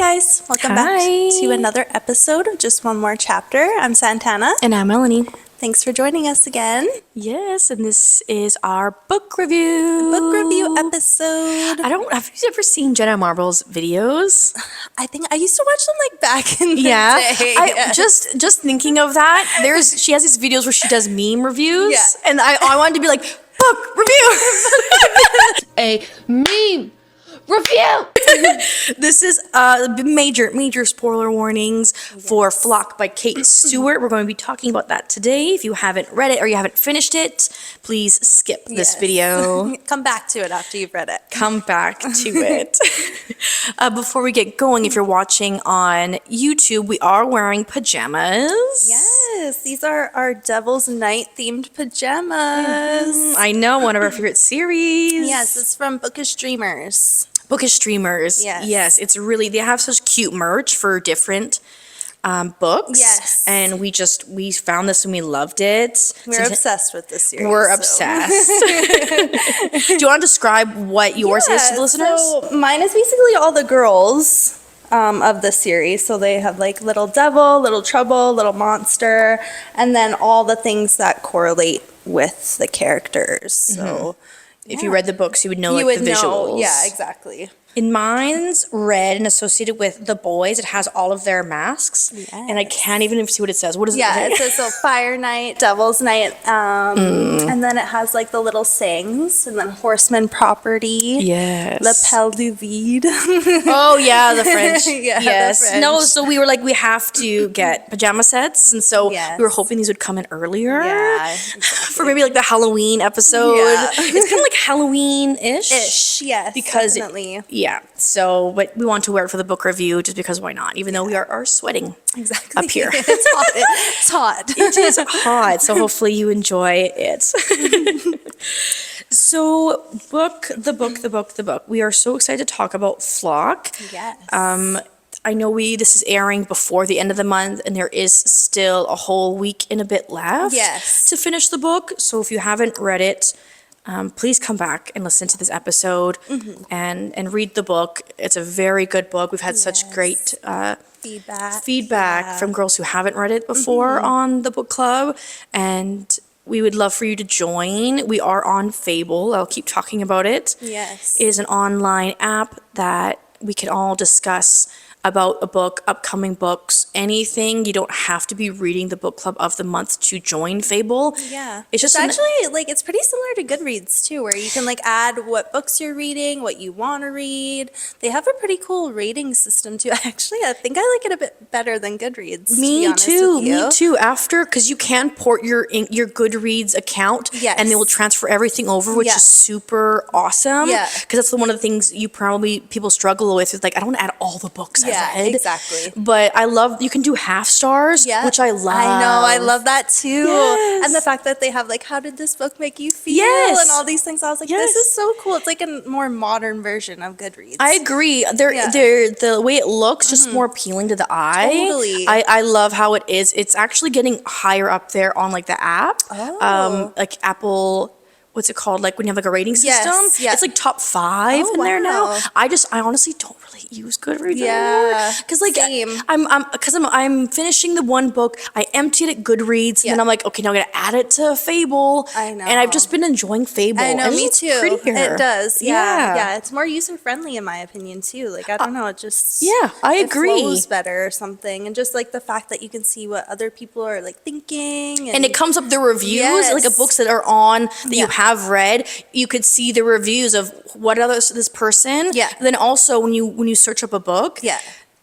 guys, welcome back to another episode of Just One More Chapter. I'm Santana. And I'm Melanie. Thanks for joining us again. Yes, and this is our book review. Book review episode. Have you ever seen Jenna Marbles' videos? I think I used to watch them like back in the day. Just thinking of that, she has these videos where she does meme reviews. Yeah. And I wanted to be like, book review. A meme review. This is major spoiler warnings for Flock by Kate Stewart. We're going to be talking about that today. If you haven't read it or you haven't finished it, please skip this video. Come back to it after you've read it. Come back to it. Before we get going, if you're watching on YouTube, we are wearing pajamas. Yes, these are our Devil's Night themed pajamas. I know, one of our favorite series. Yes, it's from Bookish Dreamers. Bookish Dreamers. Yes, it's really, they have such cute merch for different books. Yes. And we found this and we loved it. We're obsessed with this series. We're obsessed. Do you want to describe what yours is to the listeners? So mine is basically all the girls of the series. So they have like Little Devil, Little Trouble, Little Monster, and then all the things that correlate with the characters. So if you read the books, you would know the visuals. Yeah, exactly. In mine's red and associated with the boys, it has all of their masks. Yes. And I can't even see what it says. What is it? Yeah, it says so Fire Night, Devil's Night, and then it has like the little sayings, and then Horseman Property. Yes. Lapel du Vide. Oh, yeah, the French. Yes. The French. No, so we were like, we have to get pajama sets. And so we were hoping these would come in earlier. Yeah, exactly. For maybe like the Halloween episode. Yeah. It's kind of like Halloween-ish. Yes, because definitely. Yeah, so, but we want to wear it for the book review just because why not? Even though we are sweating up here. It's hot. It's hot. It is hot, so hopefully you enjoy it. So, the book. We are so excited to talk about Flock. Yes. I know this is airing before the end of the month, and there is still a whole week and a bit left to finish the book. So if you haven't read it, please come back and listen to this episode and read the book. It's a very good book. We've had such great feedback from girls who haven't read it before on the book club, and we would love for you to join. We are on Fable. I'll keep talking about it. Yes. It is an online app that we can all discuss about a book, upcoming books, anything. You don't have to be reading the book club of the month to join Fable. Yeah. It's just actually it's pretty similar to Goodreads too, where you can like add what books you're reading, what you want to read. They have a pretty cool rating system too. Actually, I think I like it a bit better than Goodreads. Me too. After, because you can port your Goodreads account and they will transfer everything over, which is super awesome. Yeah. Because that's one of the things people struggle with is like, I don't want to add all the books I've read. Exactly. But I love, you can do half stars, which I love. I know, I love that too. Yes. And the fact that they have like, how did this book make you feel? And all these things. I was like, this is so cool. It's like a more modern version of Goodreads. I agree. The way it looks, just more appealing to the eye. Totally. I love how it is. It's actually getting higher up there on like the app. Like Apple, what's it called? Like when you have like a rating system, it's like top 5 in there now. I honestly don't really use Goodreads anymore. Because like I'm finishing the one book, I emptied it Goodreads, and then I'm like, okay, now I gotta add it to Fable. I know. And I've just been enjoying Fable. I know, and me too. Prettier. It does. Yeah. It's more user friendly in my opinion too. Like I don't know, it just I agree. It flows better or something, and just like the fact that you can see what other people are like thinking, and it comes up the reviews, like books that are on that you have read. You could see the reviews of what this person. Yeah. Then also when you search up a book. Yeah.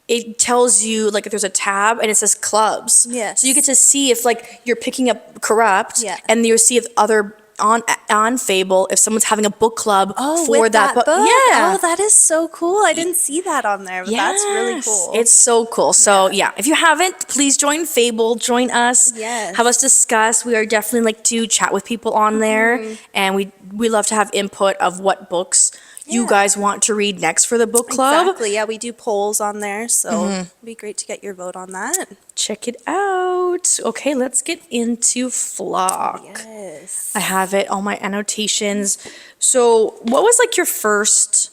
It tells you like if there's a tab and it says clubs. Yes. So you get to see if like you're picking up Corrupt. Yeah. And you see if other on Fable if someone's having a book club for that book. Yeah. Oh, that is so cool. I didn't see that on there, but that's really cool. It's so cool. So if you haven't, please join Fable, join us. Yes. Have us discuss. We are definitely like to chat with people on there, and we love to have input of what books you guys want to read next for the book club. Exactly. Yeah, we do polls on there, so it'd be great to get your vote on that. Check it out. Okay, let's get into Flock. Yes. I have it, all my annotations. So what was like your first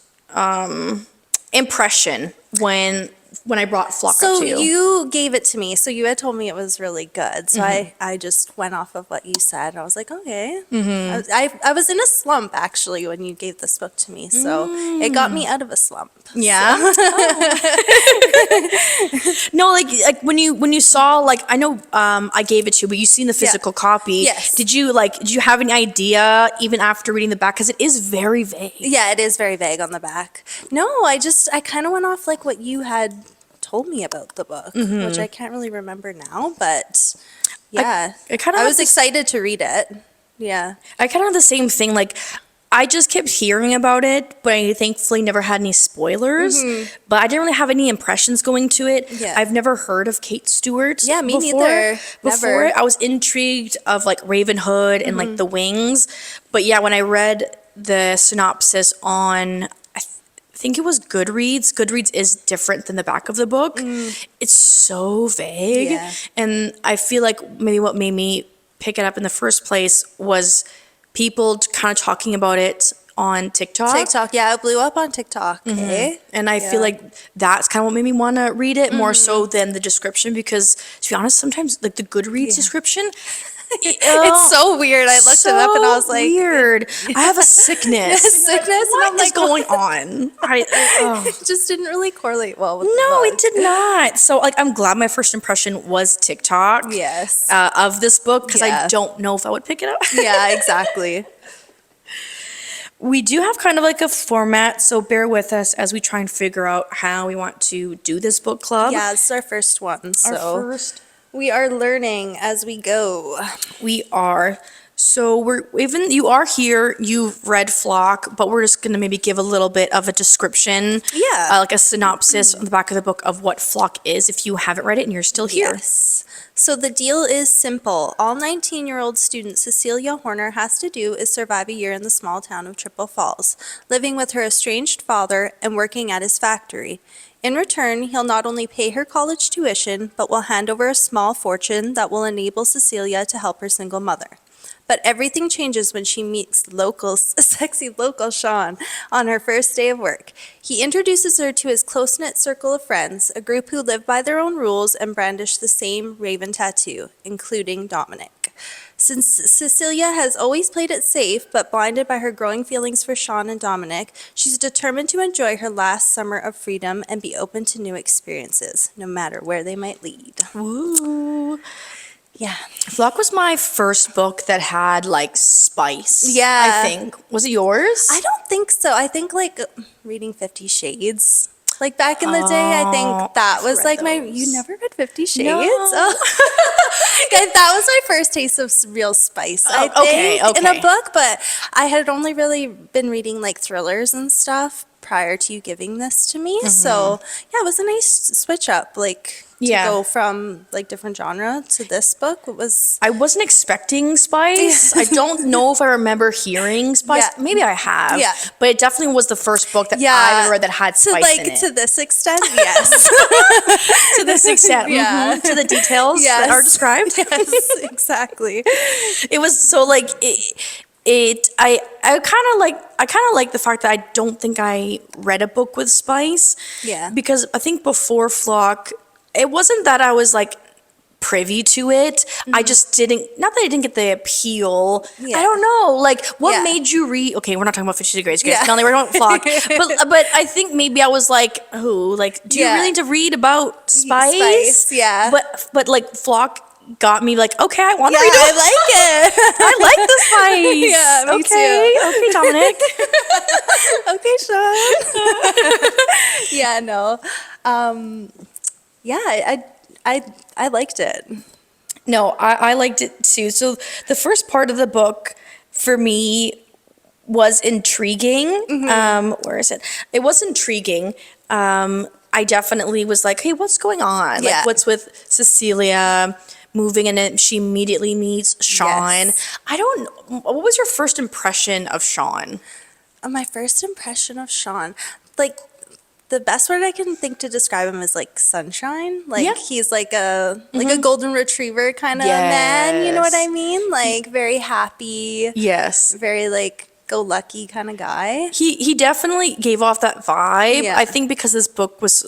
impression when when I brought Flock So up to you. you gave it to me. So you had told me it was really good. So I just went off of what you said. I was like, okay. I was in a slump actually when you gave this book to me. So it got me out of a slump. Yeah. No, like when you saw, like, I know I gave it to you, but you seen the physical copy. Yes. Did you have any idea even after reading the back, because it is very vague? Yeah, it is very vague on the back. No, I kind of went off like what you had told me about the book, which I can't really remember now, but yeah. I was excited to read it. Yeah. I kind of had the same thing. Like, I just kept hearing about it, but I thankfully never had any spoilers. But I didn't really have any impressions going to it. Yeah. I've never heard of Kate Stewart. Yeah, me before. neither. Before Never. it, I was intrigued of like Ravenhood and like the Wings. But yeah, when I read the synopsis on, I think it was Goodreads. Goodreads is different than the back of the book. It's so vague. Yeah. And I feel like maybe what made me pick it up in the first place was people kind of talking about it on TikTok. Yeah, it blew up on TikTok. Okay. And I feel like that's kind of what made me want to read it more so than the description, because to be honest, sometimes like the Goodreads description, It's so weird. I looked it up and I was like, weird. I have a sickness. and I'm like, going on? it just didn't really correlate well with the No, book. it did not. So like, I'm glad my first impression was TikTok. Yes. Of this book, because I Yeah. don't know if I would pick it up. Yeah, exactly. We do have kind of like a format, so bear with us as we try and figure out how we want to do this book club. Yeah, it's our first one. So Our first. we are learning as we go. We are. So you are here, you've read Flock, but we're just going to maybe give a little bit of a description. Yeah. Like a synopsis on the back of the book of what Flock is if you haven't read it and you're still here. Yes. So the deal is simple. All 19-year-old student Cecilia Horner has to do is survive a year in the small town of Triple Falls, living with her estranged father and working at his factory. In return, he'll not only pay her college tuition, but will hand over a small fortune that will enable Cecilia to help her single mother. But everything changes when she meets sexy local Sean on her first day of work. He introduces her to his close-knit circle of friends, a group who live by their own rules and brandish the same raven tattoo, including Dominic. Since Cecilia has always played it safe, but blinded by her growing feelings for Sean and Dominic, she's determined to enjoy her last summer of freedom and be open to new experiences, no matter where they might lead. Woo. Yeah. Flock was my first book that had like spice. Yeah. I think. Was it yours? I don't think so. I think like reading 50 Shades. Like back in the day, I think that was like you never read 50 Shades? No. Oh. That was my first taste of real spice, I think, okay. in a book, but I had only really been reading like thrillers and stuff prior to you giving this to me. So yeah, it was a nice switch up, like to go from like different genre to this book. I wasn't expecting spice. I don't know if I remember hearing spice. Yeah. Maybe I have. Yeah. But it definitely was the first book that I ever read that had spice in it. To this extent, yes. To this extent. Yeah. To the details that are described. Yes, exactly. It was so like I kind of like the fact that I don't think I read a book with spice. Yeah. Because I think before Flock, it wasn't that I was like privy to it. I just not that I didn't get the appeal. Yeah. I don't know. Like, what made you read? Okay, we're not talking about 50 Shades of Grey. Yeah. Melanie, we're talking about Flock. but I think maybe I was like, do you really need to read about spice? Spice, yeah. But like Flock got me like, okay, I want to read it. I like it. I like the spice. Yeah, me okay. too. Okay, Dominic. Okay, Sean. Yeah, no. Yeah, I liked it. No, I liked it too. So the first part of the book for me was intriguing. Where is it? It was intriguing. I definitely was like, hey, what's going on? Yeah. Like, what's with Cecilia moving, and then she immediately meets Sean. Yes. I don't know. What was your first impression of Sean? My first impression of Sean, like, the best word I can think to describe him is like sunshine. Like he's like a golden retriever kind of man. You know what I mean? Like very happy. Yes. Very like go lucky kind of guy. He definitely gave off that vibe. Yeah. I think because this book was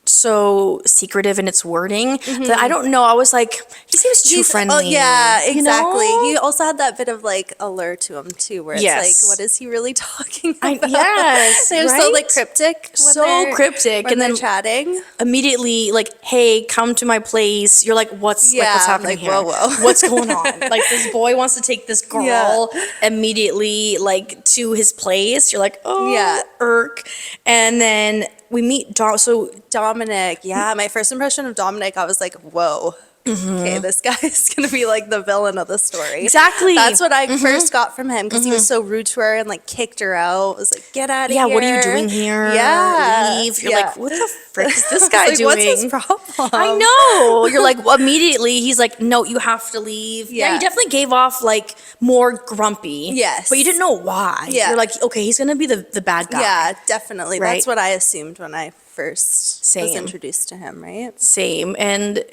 so secretive in its wording that I don't know. I was like, he seems too friendly. Oh yeah, exactly. You know? He also had that bit of like allure to him too, where it's like, what is he really talking about? Yes, they're so like cryptic. When they're chatting. Immediately, like, hey, come to my place. You're like, what's happening like, here? whoa. What's going on? Like, this boy wants to take this girl immediately, like, to his place. You're like, oh, irk. And then we meet Dominic. Yeah, my first impression of Dominic, I was like, whoa. Okay, this guy is going to be like the villain of the story. Exactly. That's what I first got from him, because he was so rude to her and like kicked her out. I was like, get out of here. Yeah, what are you doing here? Yeah. Leave. You're like, what the frick is this guy doing? What's his problem? I know. You're like, well, immediately he's like, no, you have to leave. Yeah, he definitely gave off like more grumpy. Yes. But you didn't know why. Yeah. You're like, okay, he's going to be the bad guy. Yeah, definitely. Right? That's what I assumed when I first was Same. introduced to him, right? Same. And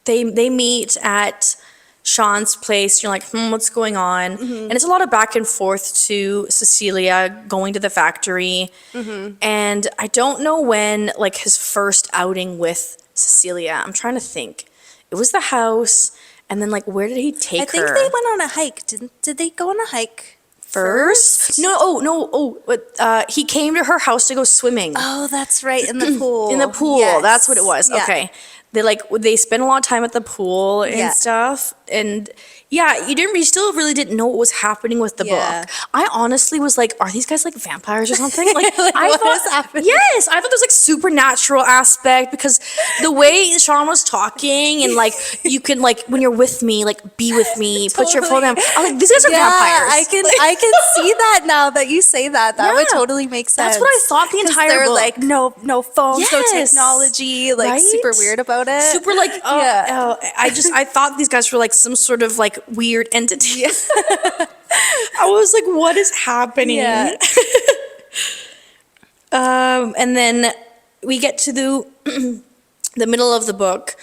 they meet at Sean's place. You're like, what's going on? And it's a lot of back and forth to Cecilia going to the factory. And I don't know when like his first outing with Cecilia. I'm trying to think. It was the house, and then like where did he take her? I think they went on a hike. Did they go on a hike first? He came to her house to go swimming. Oh, that's right, in the pool. In the pool. Yes. That's what it was. Yeah. Okay. They spent a lot of time at the pool and stuff. And yeah, you still really didn't know what was happening with the book. I honestly was like, are these guys like vampires or something? Like, I thought, is happening? Yes, I thought there's like supernatural aspect, because the way Sean was talking and like, you can like, when you're with me, like be with me, put your phone down. I'm like, these guys are vampires. I can see that now that you say that. That would totally make sense. That's what I thought the entire they're book. like, no phones, no technology, like super weird about it. Super like, I thought these guys were like some sort of like weird entity. I was like, what is happening? Yeah. And then we get to the middle of the book,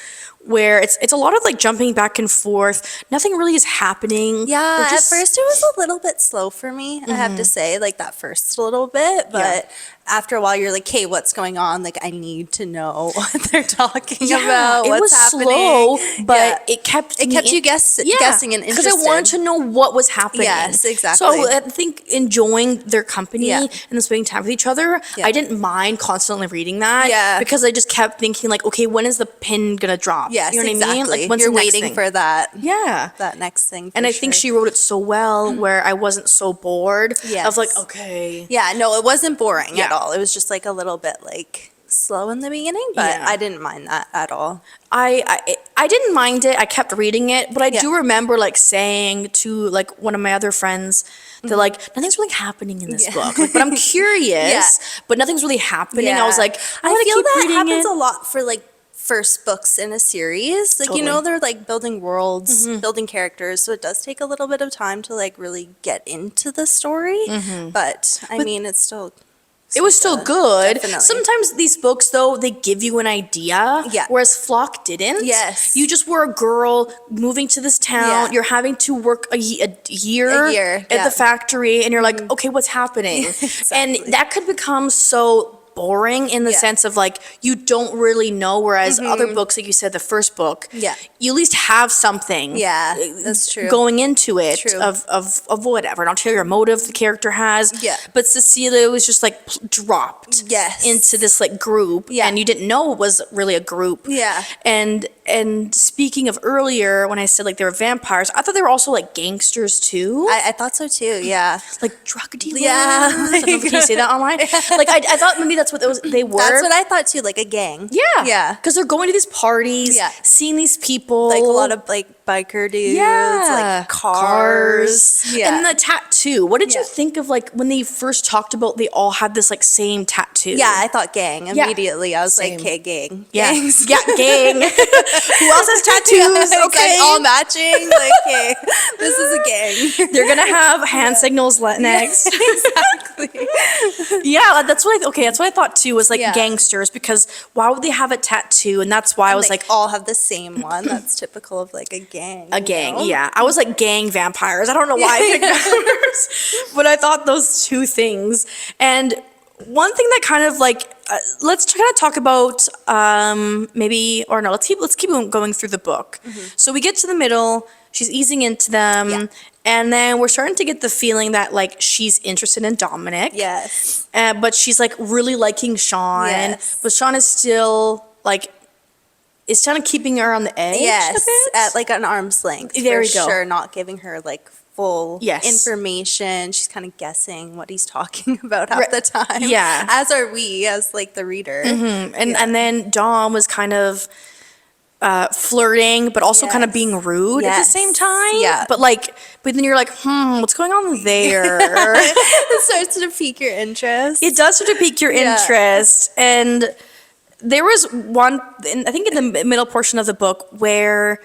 where it's a lot of like jumping back and forth. Nothing really is happening. Yeah, at first it was a little bit slow for me, I have to say, like that first little bit, but after a while you're like, hey, what's going on? Like, I need to know what they're talking about, what's happening. It was slow, but it kept you guessing and interested. Because I wanted to know what was happening. Yes, exactly. So I think enjoying their company and then spending time with each other, I didn't mind constantly reading that. Yeah. Because I just kept thinking like, okay, when is the pin gonna drop? Yes, you know what exactly. I mean? Like, when's you're the next waiting thing? for that. Yeah. That next thing. And I think she wrote it so well where I wasn't so bored. Yes. I was like, okay. Yeah, no, it wasn't boring at all. It was just like a little bit like slow in the beginning, but I didn't mind that at all. I didn't mind it. I kept reading it, but I do remember like saying to like one of my other friends that like nothing's really happening in this book. Like, but I'm curious, but nothing's really happening. I was like, I feel keep that reading happens it. a lot for like first books in a series. Like, you know, they're like building worlds, building characters, so it does take a little bit of time to like really get into the story. But I mean, it's still it was still good. Definitely. Sometimes these books, though, they give you an idea. Yeah. Whereas Flock didn't. Yes. You just were a girl moving to this town. Yeah. You're having to work a year at the factory, and you're like, okay, what's happening? And that could become so boring in the sense of like you don't really know, whereas other books, like you said, the first book, you at least have something that's true going into it of whatever. Not sure your motive the character has, but Cecilia was just like dropped into this like group, and you didn't know it was really a group. And speaking of earlier when I said like they were vampires, I thought they were also like gangsters too. I thought so too, like drug dealers. I don't know, can you say that online? Like I thought maybe that's what they were. That's what I thought too, like a gang. Because they're going to these parties, seeing these people, like a lot of like biker dudes, like cars. And the tattoo. What did you think of like when they first talked about they all had this like same tattoo? I thought gang immediately. I was like, okay, gang. Gangs. Gang. Who else has tattoos? Okay, all matching. Like, hey, this is a gang. They're gonna have hand signals next. Exactly. That's what I thought too, was like gangsters, because why would they have a tattoo? And that's why I was like, all have the same one. That's typical of like a gang. A gang, I was like gang vampires. I don't know why I picked vampires, but I thought those two things. And one thing that kind of like let's kind of talk about let's keep going through the book. So we get to the middle, she's easing into them, and then we're starting to get the feeling that like she's interested in Dominic. Yes. But she's like really liking Sean. Yes. But Sean is still like is kind of keeping her on the edge. Yes, a bit. at like an arm's length. There for you go. Sure, not giving her like full Yes. information. She's kind of guessing what he's talking about half the time. Yeah. As are we, as like the reader. And then Dom was kind of flirting, but also kind of Yes. being rude at the Yes. same time. Yeah. But then you're like, what's going on there? It starts to pique your interest. It does sort of pique your Yeah. interest. And there was one, I think in the middle portion of the book, where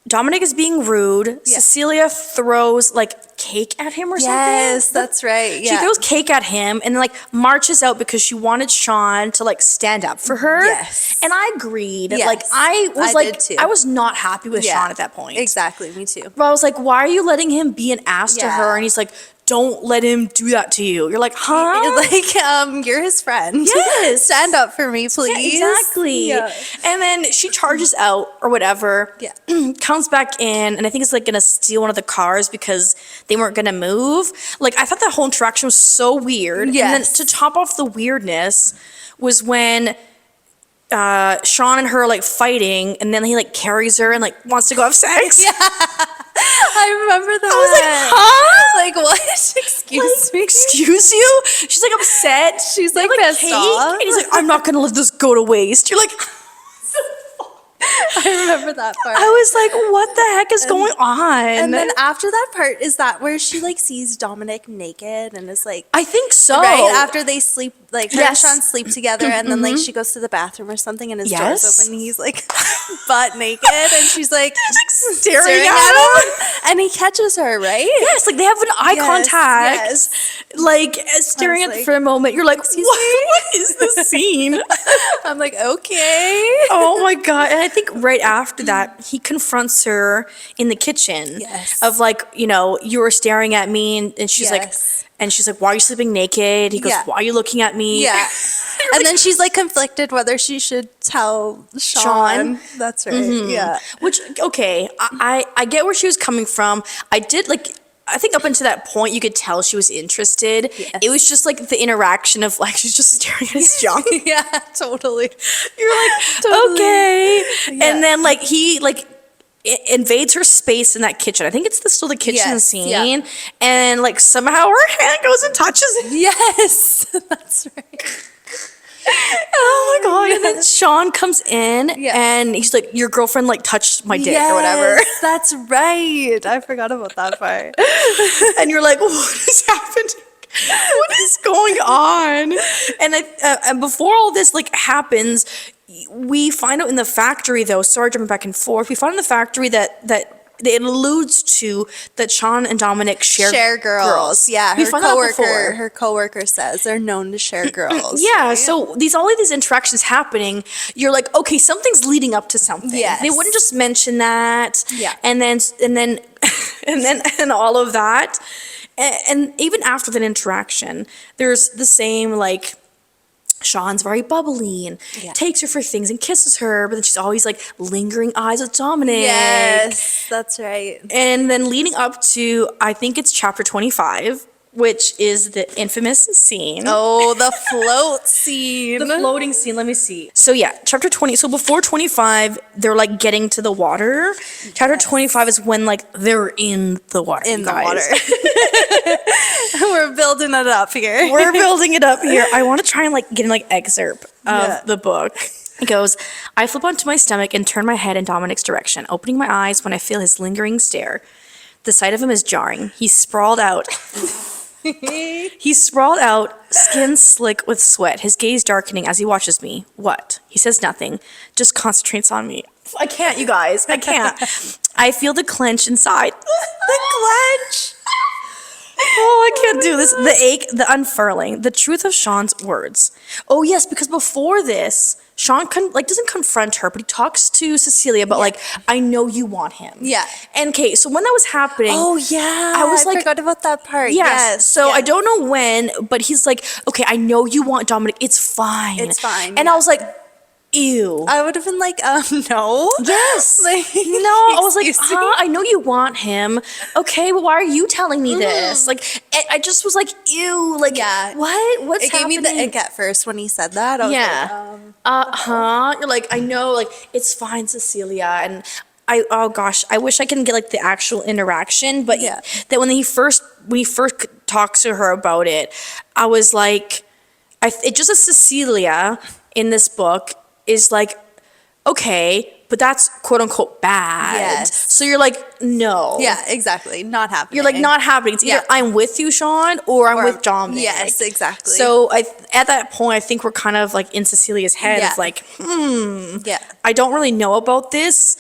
Dominic is being rude. Yeah. Cecilia throws like cake at him or something. Yes, that's right. She throws cake at him and like marches out because she wanted Sean to like stand up for her. Yes. And I agreed. Yes. Like I did too. I was not happy with Yeah. Sean at that point. Exactly, me too. But I was like, why are you letting him be an ass to Yeah. her? And he's like, don't let him do that to you. You're like, huh? Like, you're his friend. Yes. Stand up for me, please. Exactly. Yeah. And then she charges out or whatever. Yeah. Comes back in, and I think it's like gonna steal one of the cars because they weren't gonna move. Like I thought that whole interaction was so weird. Yes. And then to top off the weirdness was when Sean and her like fighting, and then he like carries her and like wants to go have sex. Yeah. I remember that. I was like, huh? Like, what? Excuse me. Excuse you? She's like upset. She's like They have, pissed cake, off. and he's like, I'm not gonna let this go to waste. You're like, I remember that part. I was like, what the heck is going on? And then after that part, is that where she like sees Dominic naked and is like, I think so. right after they sleep, like her Yes. and Sean sleep together, and then like she goes to the bathroom or something, and his door's Yes. open, and he's like butt naked, and she's like staring at him. and he catches her, right? Yes, like they have an eye Yes, contact. yes. Like staring at like, for a moment. You're like, what is this scene? I'm like, okay. Oh my god. And I think right after that, he confronts her in the kitchen. Yes. Of like, you were staring at me, and she's Yes. like, why are you sleeping naked? He goes, Yeah. why are you looking at me? Yeah. And then she's like conflicted whether she should tell Sean. That's right. Yeah. Which, okay, I get where she was coming from. I think up until that point, you could tell she was interested. Yes. It was just like the interaction of like, she's just staring at his junk. Yeah, totally. You're like, Totally. okay. Yeah. And then like he like invades her space in that kitchen. I think it's still the kitchen Yes, scene. yeah. And like somehow her hand goes and touches it. Yes, that's right. Oh my god. And then Sean comes in Yeah. and he's like, your girlfriend like touched my dick or whatever. Yes, that's right. I forgot about that part. And you're like, what is happening? What is going on? And before all this like happens, we find out in the factory though. Sorry, jumping back and forth. We find in the factory that it alludes to that Sean and Dominic share girls. Yeah, we her found that before. coworker says they're known to share girls. Yeah, so all of these interactions happening, you're like, okay, something's leading up to something. Yes. They wouldn't just mention that. Yeah. And then and all of that. And even after that interaction, there's the same like Sean's very bubbly and takes her for things and kisses her, but then she's always like lingering eyes with Dominic. Yes, that's right. And then leading up to, I think it's chapter 25, which is the infamous scene. Oh, the float scene. The floating scene, let me see. So yeah, chapter 20, so before 25, they're like getting to the water. Chapter 25 is when like they're in the water. in you the guys. water. We're building it up here. We're building it up here. I want to try and like get an like excerpt of Yeah. the book. It goes, I flip onto my stomach and turn my head in Dominic's direction, opening my eyes when I feel his lingering stare. The sight of him is jarring. He's sprawled out. He's sprawled out, skin slick with sweat, his gaze darkening as he watches me. What? He says nothing, just concentrates on me. I can't, you guys. I can't. I feel the clench inside. The clench. Oh, I can't do this. The ache, the unfurling, the truth of Sean's words. Oh yes, because before this, Sean doesn't confront her, but he talks to Cecilia about like, I know you want him. Yeah. And okay, so when that was happening, I forgot about that part. yes. So I don't know when, but he's like, okay, I know you want Dominic. It's fine. It's fine. And I was like, ew. I would have been like, no. Yes. Like, no, I was like, excuse me? I know you want him. Okay, but why are you telling me this? Like, I just was like, ew. Like, what? What's It gave happening? me the ick at first when he said that. I was like, You're like, I know, like, it's fine, Cecilia. And oh gosh, I wish I can get like the actual interaction. But that when he first talks to her about it, I was like, it just as Cecilia in this book is like, okay, but that's quote unquote bad. Yes. So you're like, no. Yeah, exactly. Not happening. You're like, not happening. It's either I'm with you, Sean, or I'm with Dominic. Yes, exactly. So at that point, I think we're kind of like in Cecilia's head of like, I don't really know about this.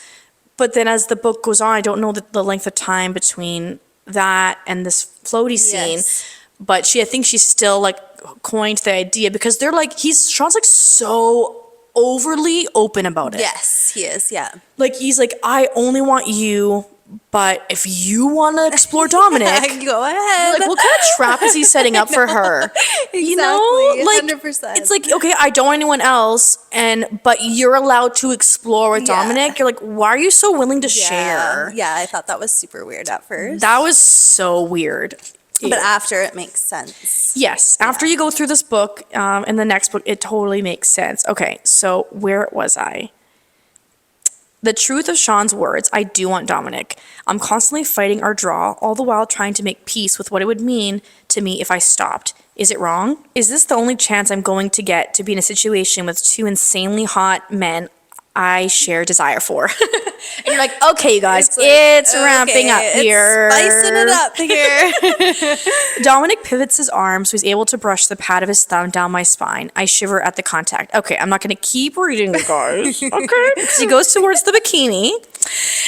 But then as the book goes on, I don't know the length of time between that and this floaty scene. But I think she's still like coined the idea because they're like, Sean's like so overly open about it. Yes, he is. Yeah. Like he's like, I only want you, but if you want to explore Dominic, go ahead. like what kind of trap is he setting up for her? Exactly. You know, like 100%. it's like, okay, I don't want anyone else, but you're allowed to explore with Dominic. You're like, why are you so willing to share? Yeah, I thought that was super weird at first. That was so weird. But after it makes sense. Yes, after you go through this book, and the next book, it totally makes sense. Okay, so where was I? The truth of Sean's words, I do want Dominic. I'm constantly fighting our draw, all the while trying to make peace with what it would mean to me if I stopped. Is it wrong? Is this the only chance I'm going to get to be in a situation with two insanely hot men I share desire for? And you're like, okay, you guys, it's ramping up here. Spicing it up here. Dominic pivots his arm so he's able to brush the pad of his thumb down my spine. I shiver at the contact. Okay, I'm not going to keep reading, you guys. Okay. So he goes towards the bikini.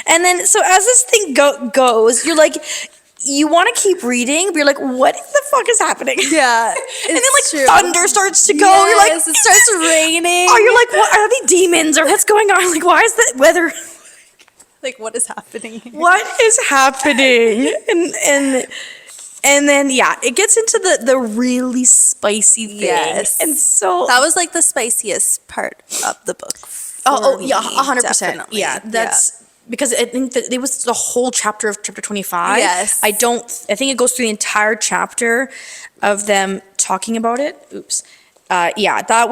And then, so as this thing goes, you're like, you want to keep reading, but you're like, what the fuck is happening? Yeah. And then like thunder starts to go. You're like, it starts raining. Oh, you're like, what are they demons or what's going on? Like, why is the weather? Like, what is happening? What is happening? And then it gets into the really spicy thing. Yes. And so that was like the spiciest part of the book. Oh yeah, 100%. Definitely. Yeah, that's because I think that it was the whole chapter of chapter 25. Yes. I think it goes through the entire chapter of them talking about it. Oops. That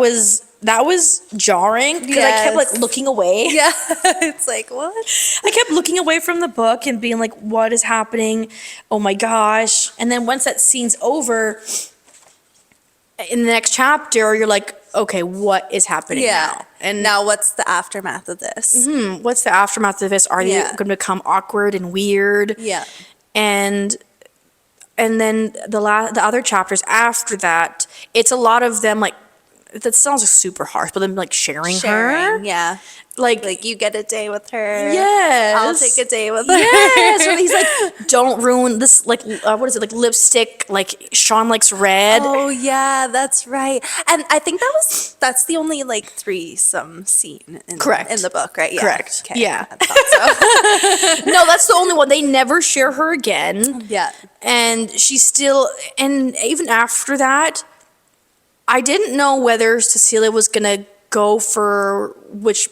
was jarring because I kept like looking away. Yeah. It's like, what? I kept looking away from the book and being like, what is happening? Oh my gosh. And then once that scene's over, in the next chapter, you're like, okay, what is happening now? And now what's the aftermath of this? What's the aftermath of this? Are they going to become awkward and weird? Yeah. And then the other chapters after that, it's a lot of them like, that sounds like super harsh, but them like sharing her. Yeah. Like you get a day with her. Yes. I'll take a day with her. Yes. Or he's like, don't ruin this, like, what is it? Like lipstick, like Sean likes red. Oh yeah, that's right. And I think that's the only like threesome scene in the book, right? Yeah. Correct. Okay. Yeah. I thought so. No, that's the only one. They never share her again. Yeah. And she's still, and even after that, I didn't know whether Cecilia was gonna go for which,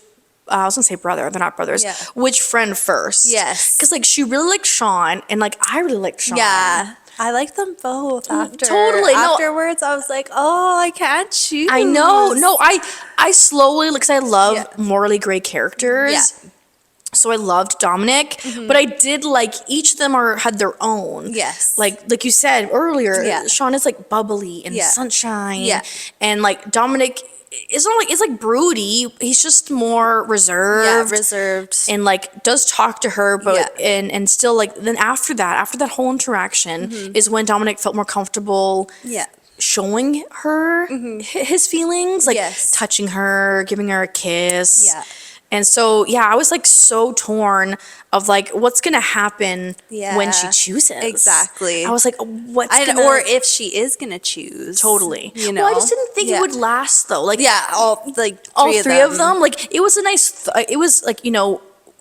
I was gonna say brother, they're not brothers, which friend first. Yes. Because like she really liked Sean, and like I really liked Sean. Yeah. I like them both after. Totally. Afterwards, I was like, oh, I can't choose. I know. No, I slowly, because I love morally gray characters. Yeah. So I loved Dominic, but I did like each of them had their own. Yes. Like you said earlier, Sean is like bubbly and sunshine. Yeah. And like Dominic is not like, it's like broody. He's just more reserved. Yeah, reserved. And like does talk to her, but and still like then after that whole interaction is when Dominic felt more comfortable. Yeah. Showing her his feelings, like touching her, giving her a kiss. Yeah. And so, yeah, I was like so torn of like what's gonna happen when she chooses. Exactly. I was like, or if she is gonna choose. Totally. You know. Well, I just didn't think it would last though. Like all three of them. Like it was a nice. It was like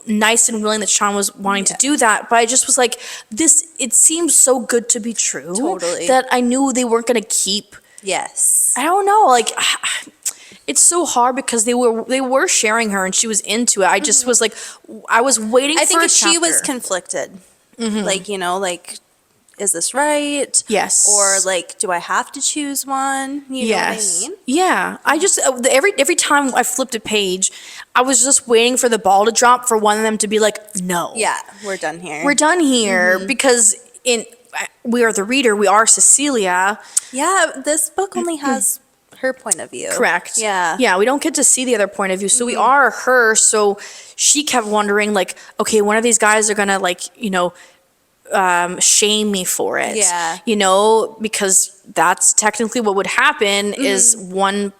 nice and willing that Sean was wanting to do that, but I just was like, this. It seems so good to be true. Totally. That I knew they weren't gonna keep. Yes. I don't know. Like. It's so hard because they were sharing her and she was into it. I just was like, I was waiting for a chapter. I think she was conflicted. Like, like, is this right? Yes. Or like, do I have to choose one? You know what I mean? Yeah. I just, every time I flipped a page, I was just waiting for the ball to drop for one of them to be like, no. Yeah, we're done here. We're done here because we are the reader. We are Cecilia. Yeah, this book only has her point of view. Correct. Yeah. Yeah, we don't get to see the other point of view. So we are her. So she kept wondering like, okay, one of these guys are going to like, shame me for it. Yeah. Because that's technically what would happen is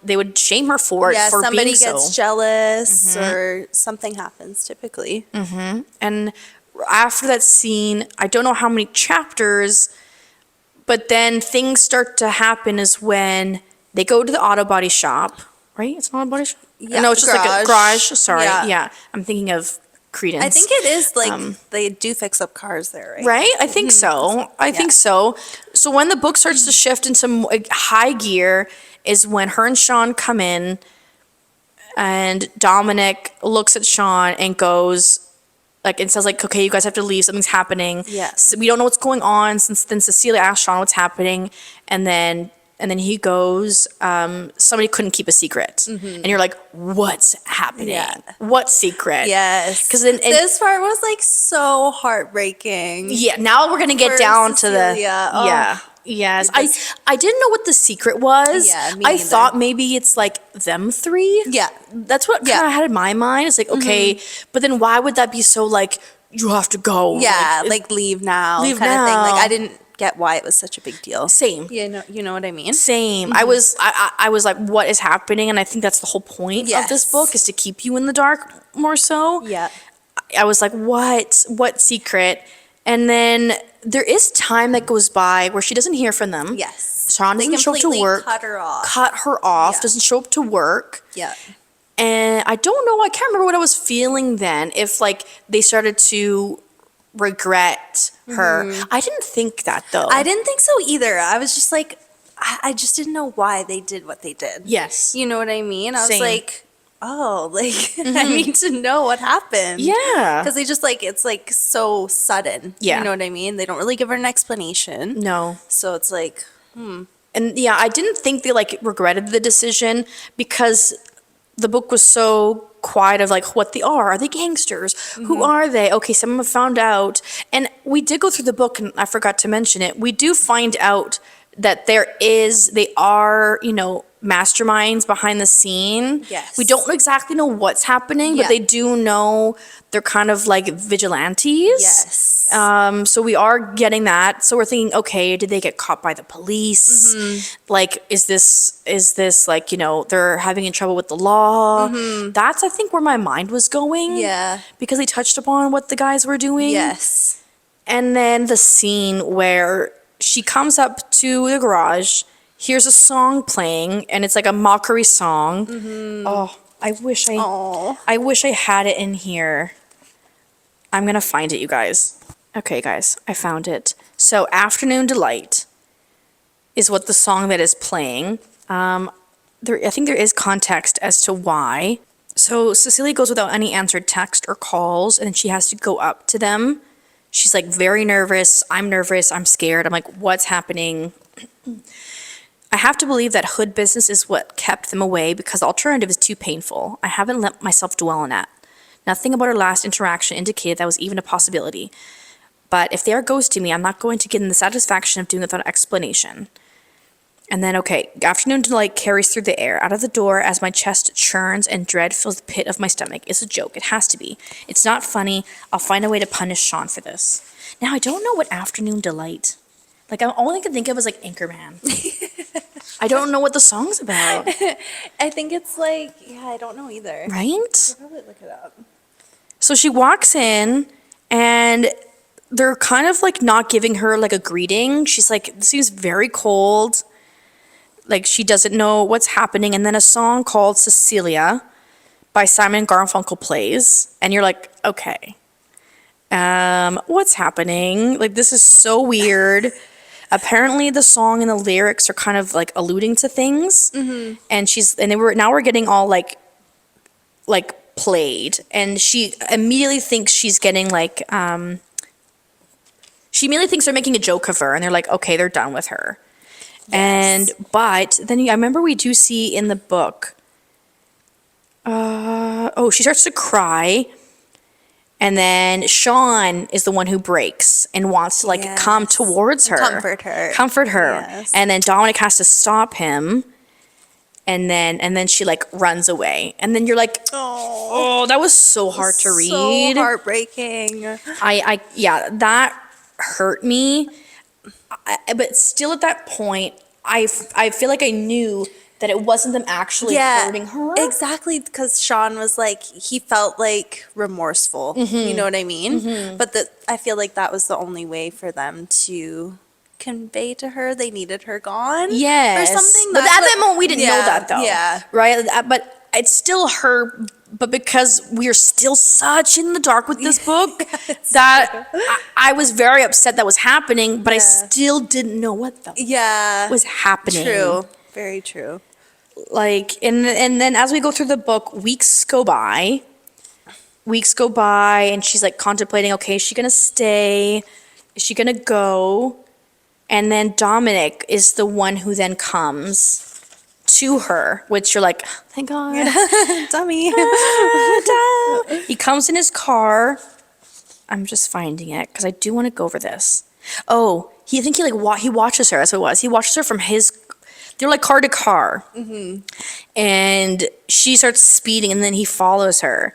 they would shame her for it for somebody being gets jealous or something happens typically. And after that scene, I don't know how many chapters, but then things start to happen is when they go to the auto body shop, right? It's not a body shop? Yeah, no, it's just like a garage. Sorry. Yeah. I'm thinking of Credence. I think it is like they do fix up cars there, right? Right? I think so. I think so. So when the book starts to shift into high gear is when her and Sean come in and Dominic looks at Sean and goes, like, and says like, okay, you guys have to leave. Something's happening. Yeah. So we don't know what's going on. Then Cecilia asks Sean what's happening. And then he goes, somebody couldn't keep a secret. And you're like, what's happening? Yeah. What secret? Yes. Because then this part was like so heartbreaking. Yeah. Now we're going to get For down Cecilia. to the. Oh. Yeah. Yes. I didn't know what the secret was. Yeah, me I neither. thought maybe it's like them three. Yeah. That's what kind of had in my mind. It's like, okay, but then why would that be so like, you have to go? Yeah, like leave now Leave kind of thing. now. Like I didn't get why it was such a big deal. Same. Yeah, you know what I mean? Same. I was like, what is happening? And I think that's the whole point of this book is to keep you in the dark more so. Yeah. I was like, what secret? And then there is time that goes by where she doesn't hear from them. Yes. Sean doesn't show up to work. Cut her off. Yeah. Doesn't show up to work. Yeah. And I don't know, I can't remember what I was feeling then. If like they started to regret her. I didn't think that though. I didn't think so either. I was just like, I just didn't know why they did what they did. Yes. You know what I mean? I Same. was like, oh, like I need to know what happened. Yeah. Because they just like, it's like so sudden. Yeah. You know what I mean? They don't really give her an explanation. No. So it's like, And yeah, I didn't think they like regretted the decision because the book was so quiet of like what they are. Are they gangsters? Who are they? Okay, some of them found out. And we did go through the book and I forgot to mention it. We do find out that they are, masterminds behind the scene. Yes. We don't exactly know what's happening, but they do know they're kind of like vigilantes. yes. So we are getting that. So we're thinking, okay, did they get caught by the police? Like, is this like, they're having in trouble with the law? That's, I think, where my mind was going. Yeah. Because they touched upon what the guys were doing. Yes. And then the scene where she comes up to the garage, hears a song playing, and it's like a mockery song. Oh, I wish I had it in here. I'm gonna find it, you guys. Okay, guys, I found it. So, Afternoon Delight is what the song that is playing. I think there is context as to why. So, Cecilia goes without any answered text or calls, and then she has to go up to them. She's like very nervous. I'm scared. I'm like, what's happening? I have to believe that hood business is what kept them away because the alternative is too painful. I haven't let myself dwell on that. Nothing about our last interaction indicated that was even a possibility. But if they are ghosting me, I'm not going to get in the satisfaction of doing it without explanation. And then, okay, Afternoon Delight carries through the air, out of the door as my chest churns and dread fills the pit of my stomach. It's a joke. It has to be. It's not funny. I'll find a way to punish Sean for this. Now, I don't know what Afternoon Delight... Like, all I can think of is, like, Anchorman. I don't know what the song's about. I think it's like, yeah, I don't know either. Right? I should probably look it up. So she walks in and they're kind of like not giving her like a greeting. She's like, this seems very cold. Like she doesn't know what's happening. And then a song called Cecilia by Simon Garfunkel plays. And you're like, okay, what's happening? Like, this is so weird. Apparently the song and the lyrics are kind of like alluding to things. Mm-hmm. And now we're getting all like played. And she immediately thinks she's getting like, she immediately thinks they're making a joke of her, and they're like, okay, they're done with her. Yes. But then I remember we do see in the book, she starts to cry, and then Sean is the one who breaks and wants to like come towards her. Comfort her. Yes. And then Dominic has to stop him. And then she like runs away. And then you're like, oh, that was so hard to read. So heartbreaking. That hurt me. But still at that point, I feel like I knew that it wasn't them actually hurting her. Exactly, because Sean was like, he felt like remorseful. Mm-hmm. You know what I mean? Mm-hmm. But I feel like that was the only way for them to convey to her they needed her gone. Yes. Or something. But at that moment, we didn't know that though. Yeah. Right? But it's still her. But because we are still such in the dark with this book, that I was very upset that was happening, but I still didn't know what was happening. True. Very true. Like, and then as we go through the book, weeks go by, and she's like contemplating, okay, is she gonna stay? Is she gonna go? And then Dominic is the one who then comes to her, which you're like, thank God. Dummy. He comes in his car. I'm just finding it because I do want to go over this. Oh, he watches her. That's what it was. He watches her from they're like car to car. Mm-hmm. And she starts speeding, and then he follows her.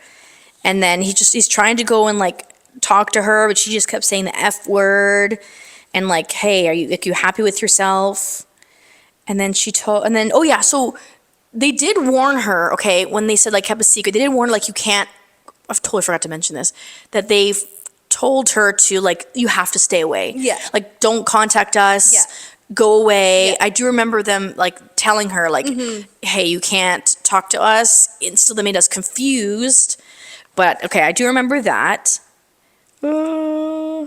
And then he's trying to go and like talk to her, but she just kept saying the F word. And like, hey, are you happy with yourself? And then so they did warn her, okay, when they said like kept a secret, they did warn her like you can't, I've totally forgot to mention this, that they've told her to like, you have to stay away. Yeah. Like, don't contact us. Yeah. Go away. Yeah. I do remember them like telling her like, hey, you can't talk to us. It still made us confused. But okay, I do remember that. So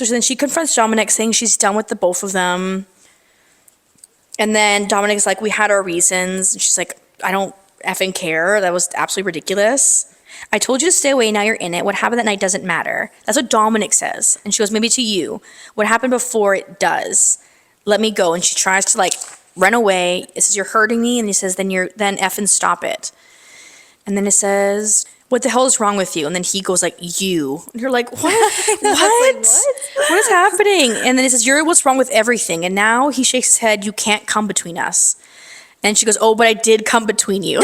then she confronts Dominic saying she's done with the both of them. And then Dominic's like, we had our reasons. And she's like, I don't effing care. That was absolutely ridiculous. I told you to stay away. Now you're in it. What happened that night doesn't matter. That's what Dominic says. And she goes, maybe to you. What happened before it does. Let me go. And she tries to like run away. It says, you're hurting me. And he says, then effing stop it. And then it says, what the hell is wrong with you? And then he goes like, you. And you're like, what? What? What is happening? And then he says, you're what's wrong with everything. And now he shakes his head, you can't come between us. And she goes, oh, but I did come between you.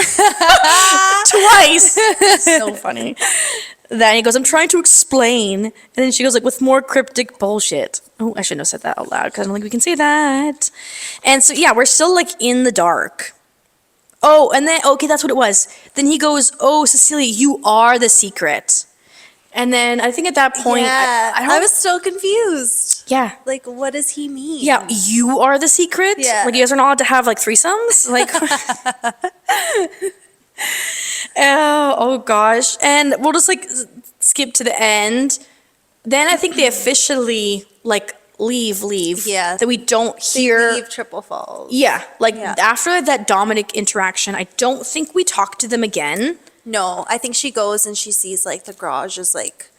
Twice. So funny. Then he goes, I'm trying to explain. And then she goes like, with more cryptic bullshit. Oh, I shouldn't have said that out loud because I don't think we can say that. And so, yeah, we're still like in the dark. Oh, and then, okay, that's what it was. Then he goes, oh, Cecilia, you are the secret. And then I think at that point, I was still confused. Yeah. Like, what does he mean? Yeah, you are the secret? Yeah. Like, you guys are not allowed to have, like, threesomes? Like, oh, gosh. And we'll just, like, skip to the end. Then I think they officially, like, leave. Yeah. That we don't hear. They leave Triple Falls. Yeah. Like, after that Dominic interaction, I don't think we talk to them again. No, I think she goes and she sees like the garage is like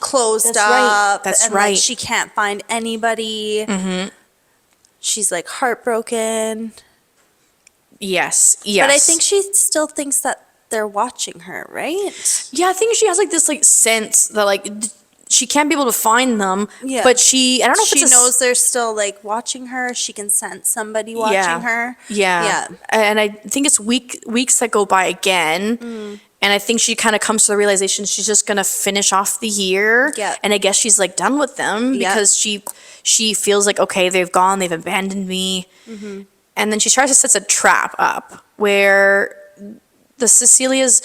closed up. That's and, right. Like, she can't find anybody. Mm-hmm. She's like heartbroken. Yes. But I think she still thinks that they're watching her, right? Yeah, I think she has like this like sense that like she can't be able to find them. Yeah. But I don't know if she knows they're still like watching her. She can sense somebody watching her. Yeah. And I think it's weeks that go by again. Mm. And I think she kind of comes to the realization she's just going to finish off the year. Yeah. And I guess she's like done with them because she feels like, okay, they've gone, they've abandoned me. Mm-hmm. and then she tries to set a trap up where the Cecilia's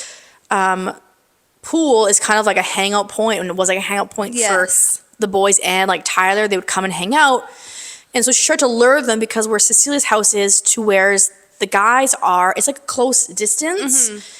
pool is kind of like a hangout point, and it was like a hangout point for the boys and like Tyler. They would come and hang out, and so she tried to lure them because where Cecilia's house is to where the guys are, it's like a close distance.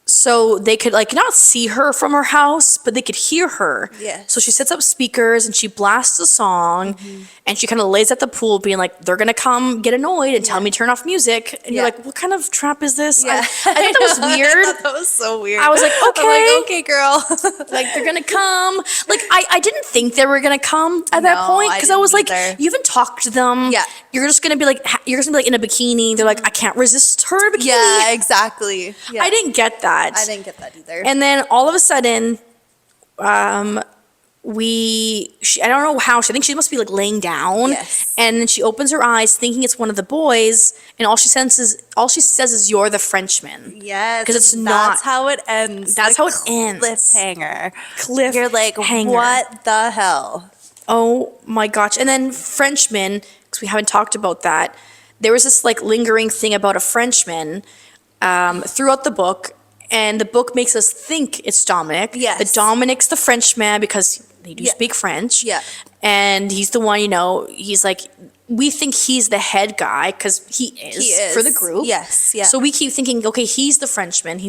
So they could like not see her from her house, but they could hear her. Yes. So she sets up speakers and she blasts a song, and she kind of lays at the pool being like, they're going to come get annoyed and tell me to turn off music. And you're like, what kind of trap is this? Yeah. I think that was weird. I thought that was so weird. I was like, okay. I'm like, okay, girl. Like, they're going to come. Like, I didn't think they were going to come at that point, because I was like, you haven't talked to them. Yeah. You're just going to be like, in a bikini. They're like, I can't resist her in a bikini. Yeah, exactly. Yeah. I didn't get that. I didn't get that either. And then all of a sudden, I don't know how, I think she must be like laying down. Yes. And then she opens her eyes thinking it's one of the boys, and all she says is you're the Frenchman. Yes. Because it's not. That's how it ends. That's how it ends. Cliffhanger. Cliffhanger. You're like, what the hell? Oh my gosh. And then Frenchman, because we haven't talked about that, there was this like lingering thing about a Frenchman throughout the book. And the book makes us think it's Dominic. Yes. But Dominic's the Frenchman because they do speak French. Yeah. And he's the one, he's like, we think he's the head guy because he is for the group. Yes, yeah. So we keep thinking, okay, he's the Frenchman. We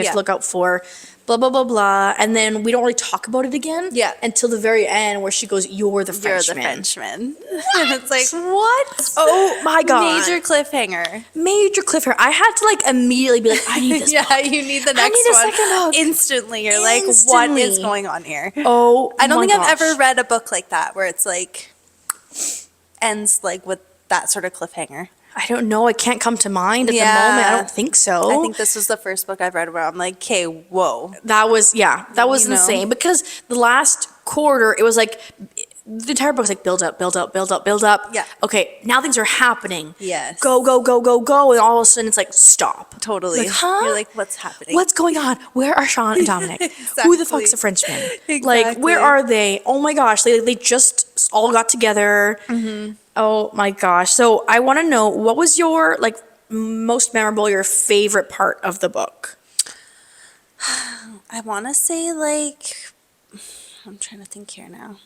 have to look out for blah, blah, blah, blah. And then we don't really talk about it again. Yeah. Until the very end where she goes, you're the Frenchman. You're the Frenchman. And it's like, what? Oh my God. Major cliffhanger. I had to like immediately be like, I need this book. You need the next need a one. second book. Instantly. You're like, what Instantly. is going on here? Oh, I don't my think gosh. I've ever read a book like that where it's like, ends like with that sort of cliffhanger. I don't know. I can't come to mind at the moment. I don't think so. I think this was the first book I've read where I'm like, okay, whoa. That was insane because the last quarter, it was like, the entire book's like build up. Yeah. Okay, now things are happening. Yes. Go. And all of a sudden it's like, stop. Totally. Like, huh? You're like, what's happening? What's going on? Where are Sean and Dominic? Who the fuck's the Frenchman? Like, Exactly. where are they? Oh my gosh. They just all got together. Oh my gosh. So I want to know, what was your like most memorable, your favorite part of the book? I want to say like, I'm trying to think here now.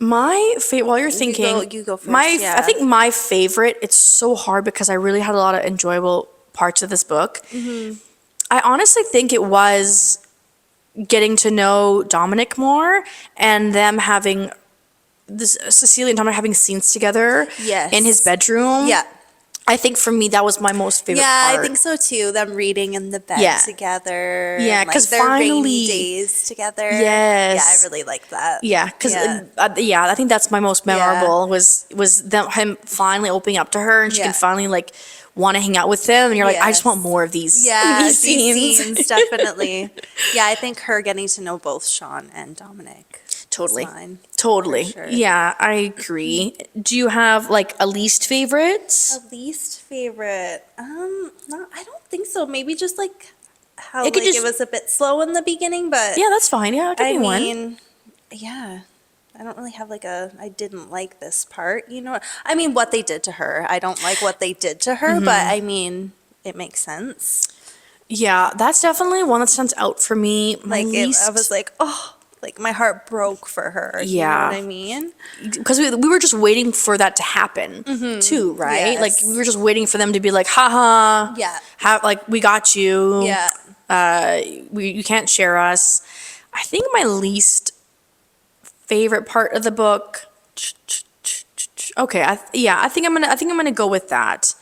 My favorite, while you're thinking, you go first, I think my favorite, it's so hard because I really had a lot of enjoyable parts of this book. I honestly think it was getting to know Dominic more and them having Cecilia and Dominic having scenes together in his bedroom. Yeah. I think for me, that was my most favorite Yeah, part. I think so too. Them reading in the bed together. Yeah, and, like, because their rainy finally, days together. Yes. Yeah, I really like that. Yeah, because I think that's my most memorable was him finally opening up to her, and she can finally like want to hang out with him, and you're like, I just want more of these. Yeah, these scenes. definitely. Yeah, I think her getting to know both Sean and Dominic. Totally. was mine, Totally. for sure. Yeah, I agree. Do you have like a least favorite? A least favorite? No, I don't think so. Maybe just like how It could it was a bit slow in the beginning, but Yeah, that's fine. Yeah, give I me one. mean, yeah. I don't really have like I didn't like this part, you know. I mean, what they did to her. I don't like what they did to her, but I mean, it makes sense. Yeah, that's definitely one that stands out for me. Like I was like, oh, like my heart broke for her. You know what I mean? Because we were just waiting for that to happen too, right? Yes. Like we were just waiting for them to be like, haha, like we got you. Yeah. You can't share us. I think my least favorite part of the book. Okay, I think I'm gonna go with that.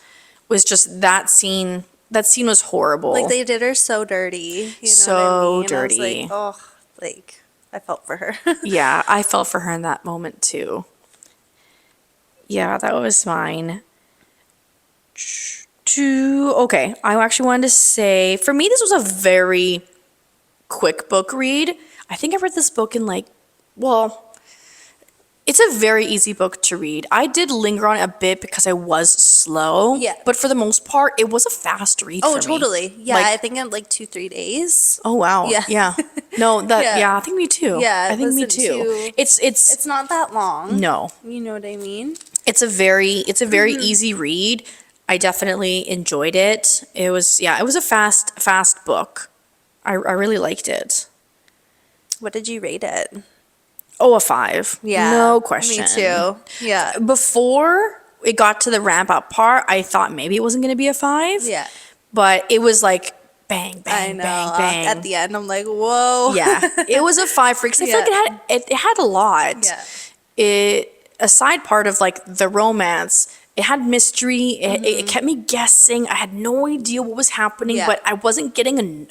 Was just that scene. That scene was horrible. Like they did her so dirty. You know So what I mean? dirty. I was like, oh, like I felt for her. Yeah, I felt for her in that moment too. Yeah, that was mine. Okay, I actually wanted to say, for me, this was a very quick book read. I think I read this book in it's a very easy book to read. I did linger on it a bit because I was slow. Yeah. But for the most part, it was a fast read for me. Totally. Yeah, Like- I think in like 2-3 days. Oh, wow. Yeah. Yeah. No, Yeah. I think me too. Yeah, I think me wasn't too. It's not that long. No. You know what I mean? It's a very easy read. I definitely enjoyed it. It was a fast book. I really liked it. What did you rate it? Oh, a 5. Yeah. No question. Me too. Yeah. Before it got to the ramp up part, I thought maybe it wasn't going to be a 5. Yeah. But it was like bang, I bang, know. bang, bang. At the end, I'm like, whoa. Yeah. It was a 5 for me, 'cause I feel like it had a lot. Yeah. A side part of like the romance, it had mystery. It kept me guessing. I had no idea what was happening, but I wasn't getting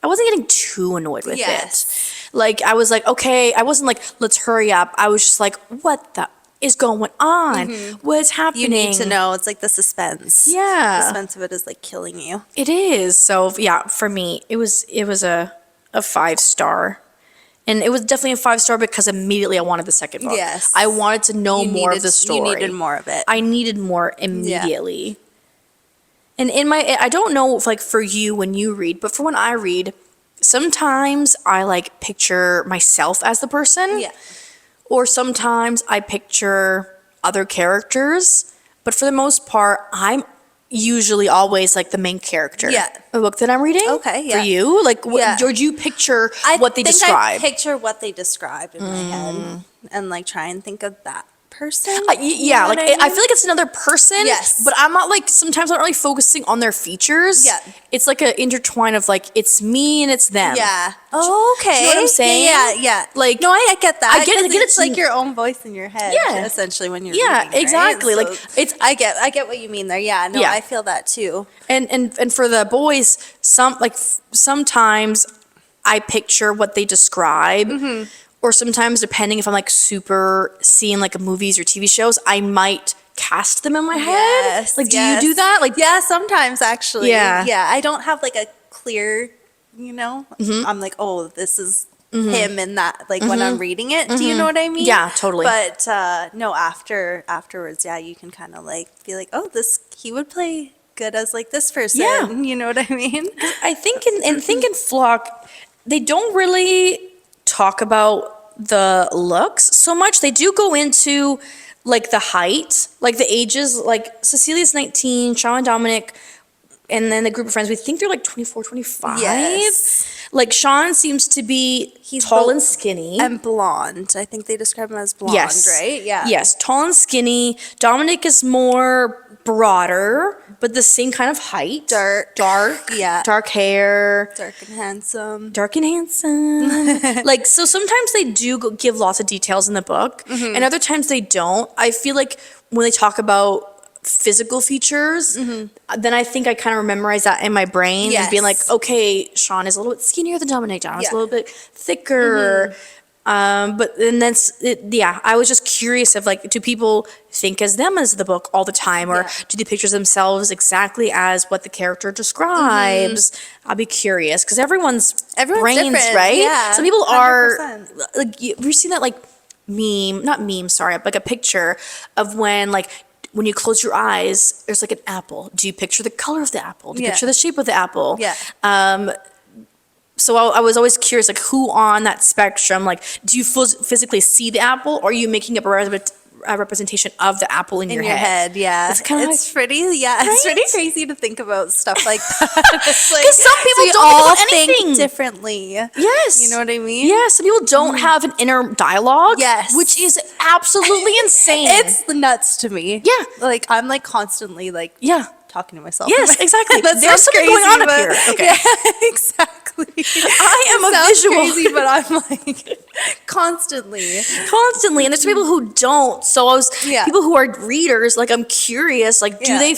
I wasn't getting too annoyed with it. Like, I was like, okay, I wasn't like, let's hurry up. I was just like, what the is going on? What's happening? You need to know. It's like the suspense. Yeah. The suspense of it is like killing you. It is. So yeah, for me, it was a 5-star. And it was definitely a 5-star because immediately I wanted the second book. Yes. I wanted to know more of the story. You needed more of it. I needed more immediately. And I don't know if like for you when you read, but for when I read, sometimes I like picture myself as the person. Yeah. Or sometimes I picture other characters. But for the most part, I'm usually always like the main character. Yeah. A book that I'm reading. Okay, yeah. For you, like, or do you picture what they describe? I picture what they describe in my head and like try and think of that person. Yeah, like I feel like it's another person. Yes. But I'm not like, sometimes I'm not really focusing on their features. Yeah. It's like an intertwine of like, it's me and it's them. Yeah. Oh, okay. Do you know what I'm saying? Yeah. Like, no, I get that. I get it. It's like your own voice in your head. Yeah. Essentially when you're Yeah, reading, right? exactly. So Like, it's I get what you mean there. Yeah. No, Yeah. I feel that too. And for the boys, sometimes I picture what they describe. Or sometimes, depending if I'm like super seeing like movies or TV shows, I might cast them in my head. Yes. Like, do you do that? Like, yeah, sometimes actually. Yeah. Yeah. I don't have like a clear, I'm like, oh, this is him in that, like when I'm reading it. Do you know what I mean? Yeah, totally. But no, afterwards, yeah, you can kind of like be like, oh, he would play good as like this person. Yeah. You know what I mean? I think in Flock, they don't really talk about the looks so much. They do go into like the height, like the ages, like Cecilia's 19, Sean and Dominic, and then the group of friends, we think they're like 24, 25. Yes. Like Sean seems to be tall and skinny. And blonde. I think they describe him as blonde, Yes. right? Yeah. Yes, tall and skinny. Dominic is more broader, but the same kind of height. Dark. Yeah. Dark hair. Dark and handsome. Dark and handsome. Like, so sometimes they do give lots of details in the book, and other times they don't. I feel like when they talk about physical features, then I think I kind of memorize that in my brain and being like, okay, Sean is a little bit skinnier than Dominic. John is a little bit thicker. But then I was just curious of like, do people think as them as the book all the time, or do they picture themselves exactly as what the character describes? I'll be curious because everyone's brains, different. right? Yeah, Some people are 100%. like, you've seen that like not meme, sorry, like a picture of when you close your eyes, there's like an apple. Do you picture the color of the apple? Do you picture the shape of the apple? Yeah. So I was always curious, like, who on that spectrum, like, do you physically see the apple, or are you making up a representation of the apple in your head? Yeah. It's kind of it's pretty crazy to think about stuff like that. It's like, because some people we don't all think about anything think differently. Yes. You know what I mean? Yeah, some people don't have an inner dialogue. Yes. Which is absolutely insane. It's nuts to me. Yeah. Like, I'm like constantly like talking to myself. Yes, exactly. That There's sounds something crazy, going on up but- here. Okay. Yeah, exactly. I am It a sounds visual. crazy, but I'm like constantly. And there's people who don't. So people who are readers, like, I'm curious, like, do they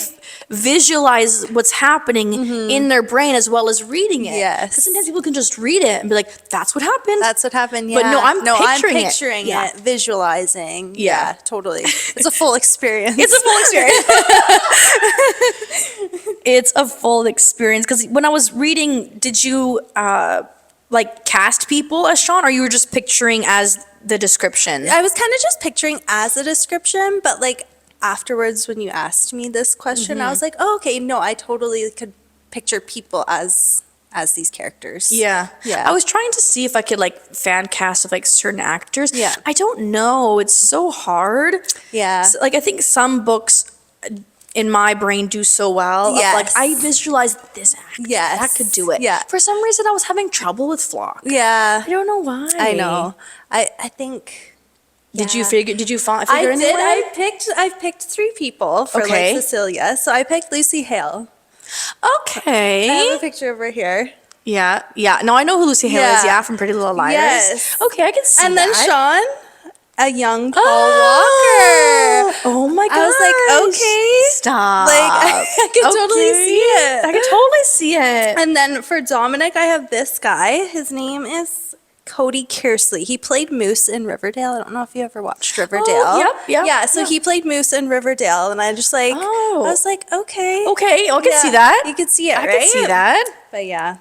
visualize what's happening in their brain as well as reading it? Yes. Because sometimes people can just read it and be like, that's what happened. That's what happened. Yeah. But no, I'm I'm picturing it. picturing Yeah. it, visualizing. Yeah. Yeah, totally. It's a full experience. It's a full experience. It's a full experience. Because when I was reading, did you like cast people as Sean, or you were just picturing as the description? I was kind of just picturing as a description, but like afterwards when you asked me this question, I was like, oh, okay, no, I totally could picture people as these characters. Yeah. Yeah. I was trying to see if I could like fan cast of like certain actors. Yeah. I don't know. It's so hard. Yeah. So, like, I think some books in my brain do so well. Yes. Like I visualized this actor. Yes. That could do it. Yeah. For some reason, I was having trouble with Flock. Yeah. I don't know why. I know. I think. Did you yeah. figure? Did you figure I anyone? did. I picked 3 people for Okay. like Cecilia. So I picked Lucy Hale. Okay. I have a picture over here. Yeah. Yeah. No, I know who Lucy Hale is. Yeah, from Pretty Little Liars. Yes. Okay, I can see And that. then Sean, a young Paul Oh. Walker. Oh my gosh. I was like, okay. Stop. Like, I could totally see it. I could totally see it. And then for Dominic, I have this guy. His name is Cody Kearsley. He played Moose in Riverdale. I don't know if you ever watched Riverdale. Yep. Yeah, so he played Moose in Riverdale, and I just like, I was like, okay. Okay, I can see that. You could see it, I right? can see that. But yeah.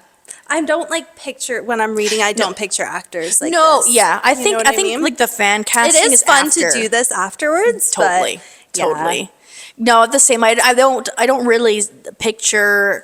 I don't like picture, when I'm reading, I don't picture actors like No, this. yeah. I You think know what I think mean? like the fan It casting is fun after. to do this afterwards. Totally. But, yeah. Totally. No, the same. I don't really picture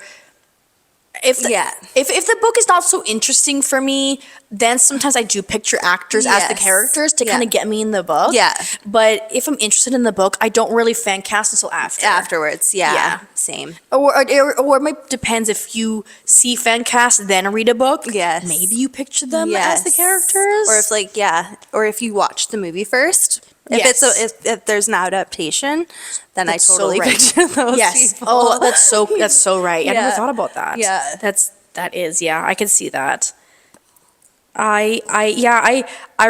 if the book is not so interesting for me, then sometimes I do picture actors as the Yes. characters to kind Yeah. of get me in the book. Yeah. But if I'm interested in the book, I don't really fan cast until after. Afterwards, yeah. Yeah. Same. Or it might depends if you see fan cast then read a book. Yes. Maybe you picture them as the Yes. characters. Or if or if you watch the movie first. If Yes. if there's an adaptation, then That's I so totally right. picture those Yes. people. Oh, that's so right. I never Yeah. thought about that. Yeah. I can see that. I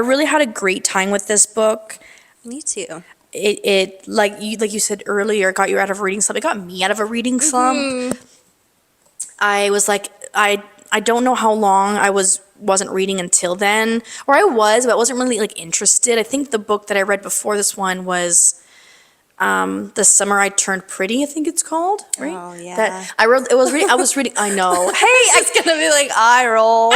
really had a great time with this book. Me too. It like you said earlier, got you out of a reading slump. It got me out of a reading slump. I was like, I don't know how long I wasn't reading until then, or I was, but I wasn't really like interested. I think the book that I read before this one was The Summer I Turned Pretty, I think it's called, right? Oh, yeah. That I was reading, I know. Hey, It's gonna be like eye roll.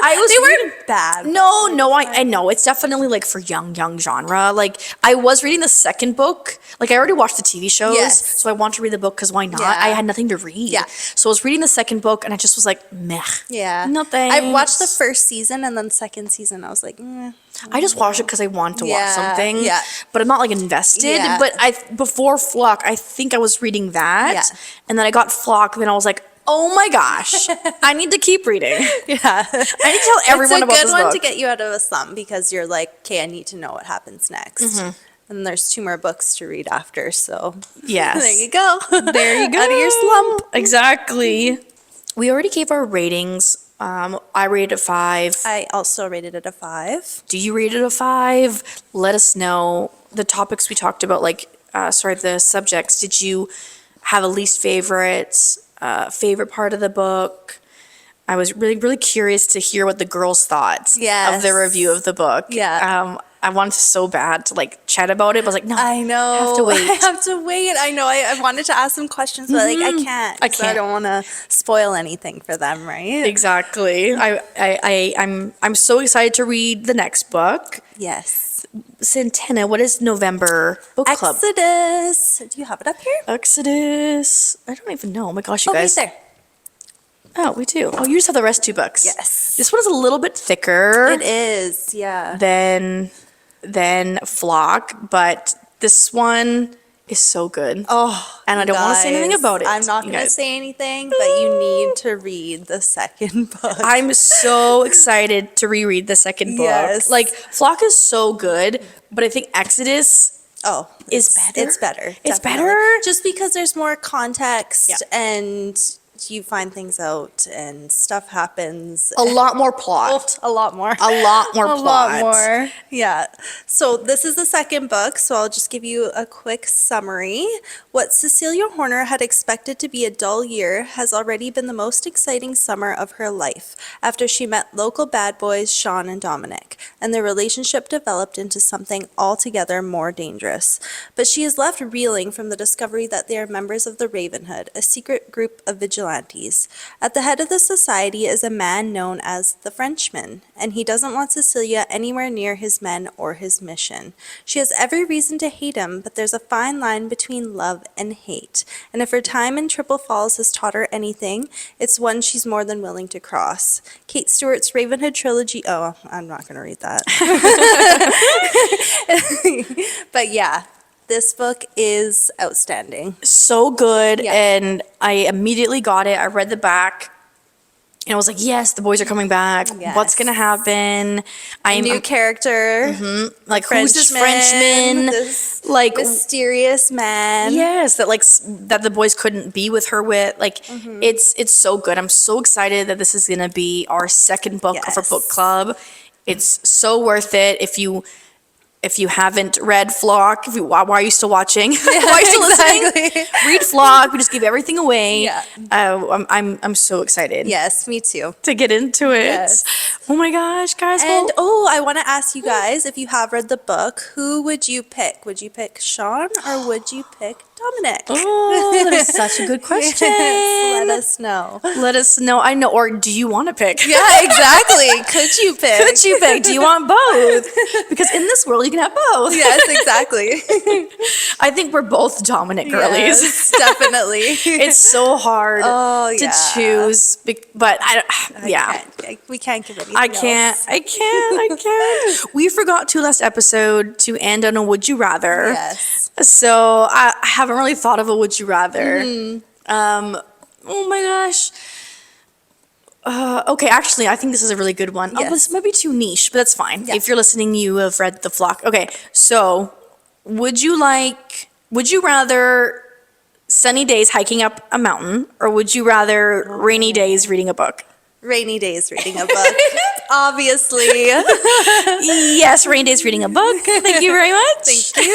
I was They reading, weren't bad. No, I know. It's definitely like for young genre. Like I was reading the second book. Like I already watched the TV shows, Yes. so I wanted to read the book because why not? Yeah. I had nothing to read. Yeah. So I was reading the second book and I just was like, meh. Yeah. No thanks. I watched the first season and then second season I was like, I just watched it because I wanted to watch Yeah, something. yeah. But I'm not like invested. Yeah. But before Flock, I think I was reading that. Yeah. And then I got Flock, then I was like, oh my gosh, I need to keep reading. Yeah. I need to tell everyone about this It's a good one book. to get you out of a slump because you're like, okay, I need to know what happens next. And there's 2 more books to read after, so Yes. there you go. There you go. Out of your slump. Exactly. We already gave our ratings. I rated it 5. I also rated it a 5. Do you rate it a 5? Let us know. The topics we talked about, the subjects. Did you have a least favorite, favorite part of the book? I was really, really curious to hear what the girls thought of the review of the book. Yeah. I wanted so bad to chat about it, but I was like, no, I know. I have to wait. I have to wait. I know. I wanted to ask some questions, but I can't. I 'cause can't. I don't want to spoil anything for them, right? Exactly. I'm so excited to read the next book. Yes. Santana, what is November book club? Exodus. Do you have it up here? Exodus. I don't even know. Oh my gosh, you Okay, guys. there. Oh, we do. Oh, you just have the rest 2 books. Yes. This one is a little bit thicker It is. Yeah. than Flock, but this one is so good. Oh, And I don't want to say anything guys, about it. I'm not you going to guys. say anything, but you need to read the second book. I'm so excited to reread the second book. Yes. Flock is so good, but I think Exodus Is better? It's better. It's definitely. better? Just because there's more context Yeah. and you find things out and stuff happens. a lot more plot. A lot more. A lot more A plot. lot more. Yeah. So this is the second book, so I'll just give you a quick summary. What Cecilia Horner had expected to be a dull year has already been the most exciting summer of her life after she met local bad boys Sean and Dominic, and their relationship developed into something altogether more dangerous. But she is left reeling from the discovery that they are members of the Ravenhood, a secret group of vigilantes. At the head of the society is a man known as the Frenchman, and he doesn't want Cecilia anywhere near his men or his mission. She has every reason to hate him, but there's a fine line between love and hate, and if her time in Triple Falls has taught her anything, it's one she's more than willing to cross. Kate Stewart's Ravenhood trilogy. Oh, I'm not going to read that. But yeah. This book is outstanding. So good. Yeah. And I immediately got it. I read the back. And I was like, yes, the boys are coming back. Yes. What's going to happen? New character. Like, who's this Frenchman? This like, mysterious man. yes, that the boys couldn't be with her with. Like, it's so good. I'm so excited that this is going to be our second book of our book club. It's so worth it. If you haven't read Flock, why are you still watching? Why are you still listening? Read Flock. We just give everything away. Yeah. I'm so excited. Yes, me too. To get into it. Yes. Oh my gosh, guys. And I want to ask you guys, if you have read the book, who would you pick? Would you pick Sean or would you pick Dominic? Oh, that is such a good question. Yes, let us know. Let us know. I know. Or do you want to pick? Yeah, exactly. Could you pick? Could you pick? Do you want both? Because in this world, you can have both. Yes, exactly. I think we're both Dominic girlies. Yes, definitely. It's so hard to choose. But we can't give anything I can't. We forgot to last episode to end on a would you rather. Yes. So I haven't really thought of a would you rather. Oh my gosh. Okay, actually, I think this is a really good one. Yes. Oh, this might be too niche, but that's fine. Yeah. If you're listening, you have read The Flock. Okay, so would you rather sunny days hiking up a mountain, or would you rather rainy days reading a book? Rainy days reading a book. Obviously. Yes, rainy days reading a book. Thank you very much. Thank you.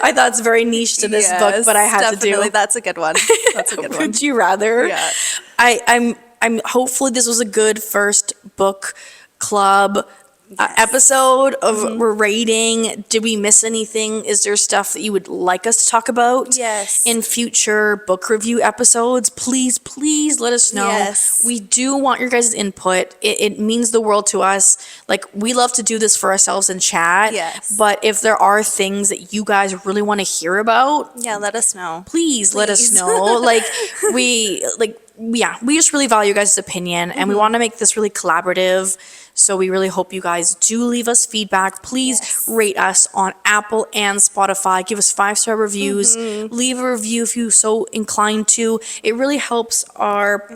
I thought it's very niche to this book, but I had to do. That's a good one. That's a good one. Would you rather? Yeah. I'm hopefully this was a good first book club episode of rating. Did we miss anything? Is there stuff that you would like us to talk about? Yes. In future book review episodes? Please let us know. Yes. We do want your guys' input. It means the world to us. Like, we love to do this for ourselves and chat. Yes. But if there are things that you guys really want to hear about, Yeah, let us know. please let us know. We just really value your guys' opinion, and we want to make this really collaborative. So we really hope you guys do leave us feedback. Please rate us on Apple and Spotify. Give us 5-star reviews. Leave a review if you so inclined to. It really helps our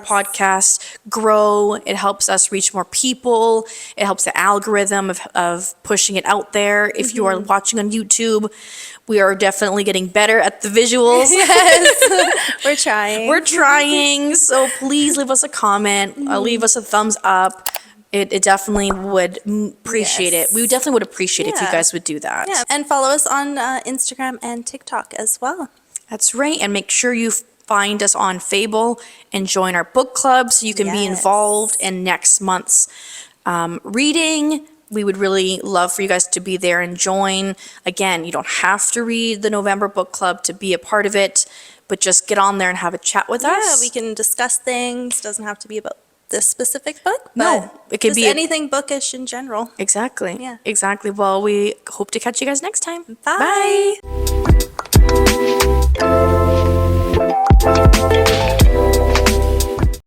podcast grow. It helps us reach more people. It helps the algorithm of pushing it out there. If you are watching on YouTube, we are definitely getting better at the visuals. Yes. We're trying. We're trying. So please leave us a comment. Leave us a thumbs up. It definitely would appreciate it. We definitely would appreciate it if you guys would do that. Yeah. And follow us on Instagram and TikTok as well. That's right. And make sure you find us on Fable and join our book club so you can be involved in next month's reading. We would really love for you guys to be there and join. Again, you don't have to read the November book club to be a part of it, but just get on there and have a chat with us. Yeah, we can discuss things. Doesn't have to be about this specific book, No, but it could just be anything bookish in general. Exactly. Yeah. Exactly. Well, we hope to catch you guys next time. Bye. Bye.